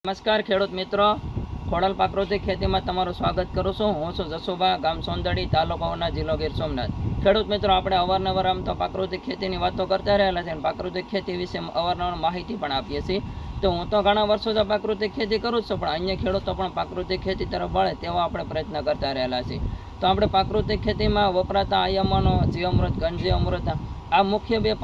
નમસ્કાર ખેડૂત મિત્રો, ખોડલ પ્રાકૃતિક ખેતીમાં તમારું સ્વાગત કરું છું. હું છું જસુભા, ગામ સોંદડી, તાલુકો ઉના, જિલ્લો ગીર સોમનાથ. ખેડૂત મિત્રો, આપણે અવારનવાર આમ તો પ્રાકૃતિક ખેતીની વાતો કરતા રહેલા છે અને પ્રાકૃતિક ખેતી વિશે અવારનવાર માહિતી પણ આપીએ છીએ. તો હું તો ઘણા વર્ષોથી પ્રાકૃતિક ખેતી કરું છું, પણ અન્ય ખેડૂતો પણ પ્રાકૃતિક ખેતી તરફ વળે તેવા આપણે પ્રયત્ન કરતા રહેલા છીએ. તો આપણે પ્રાકૃતિક ખેતીમાં વપરાતા આયામોનો જીવામૃત, ઘનજીવામૃત, આ મુખ્ય બે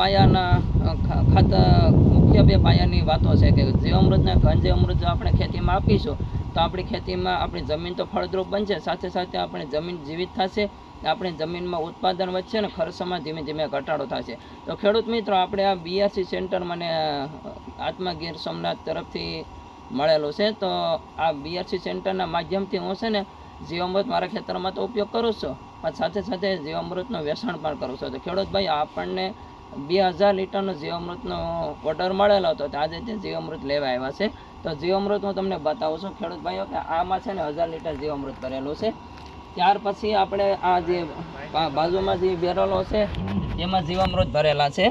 પાયાની વાતો છે કે જીવામૃતને ઘનજીવામૃત જો આપણે ખેતીમાં આપીશું તો આપણી ખેતીમાં આપણી જમીન તો ફળદ્રુપ બનશે, સાથે સાથે આપણી જમીન જીવિત થશે, આપણી જમીનમાં ઉત્પાદન વધશે અને ખર્ચમાં ધીમે ધીમે ઘટાડો થશે. તો ખેડૂત મિત્રો, આપણે આ બીઆરસી સેન્ટર મને આત્મા ગીર સોમનાથ તરફથી મળેલું છે. તો આ બીઆરસી સેન્ટરના માધ્યમથી હું છે ને જીવામૃત મારા ખેતરમાં તો ઉપયોગ કરું છું, પણ સાથે સાથે જીવામૃતનું વેચાણ પણ કરું છું. તો ખેડૂત ભાઈ, આપણને 2000 લીટરનો જીવામૃતનો ઓર્ડર મળેલો હતો, આજે તે જીવામૃત લેવા આવ્યા છે. તો જીવામૃત હું તમને બતાવું છું ખેડૂત ભાઈઓ કે આમાં છે ને 1000 લીટર જીવામૃત ભરેલું છે. ત્યાર પછી આપણે આ જે બાજુમાં જે બેરલો છે એમાં જીવામૃત ભરેલા છે.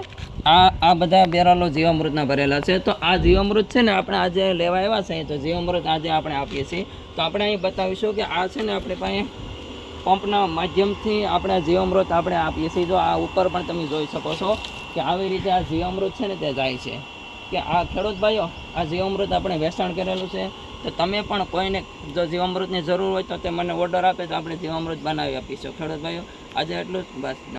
આ બધા બેરલો જીવામૃતના ભરેલા છે. તો આ જીવામૃત છે ને આપણે આજે લેવા આવ્યા છે, તો જીવામૃત આજે આપણે આપીએ છીએ. તો આપણે અહીં બતાવીશું કે આ છે ને આપણી પાસે પંપના માધ્યમથી આપણે જીવામૃત આપણે આપીએ છીએ. જો આ ઉપર પણ તમે જોઈ શકો છો કે આવી રીતે આ જીવામૃત છે ને તે જાય છે. કે આ ખેડૂત ભાઈઓ, આ જીવામૃત આપણે વેચાણ કરેલું છે. તો તમે પણ કોઈને જો જીવામૃતની જરૂર હોય તો તે મને ઓર્ડર આપે તો આપણે જીવામૃત બનાવી આપીશું. ખેડૂત ભાઈઓ, આજે એટલું જ, બસ.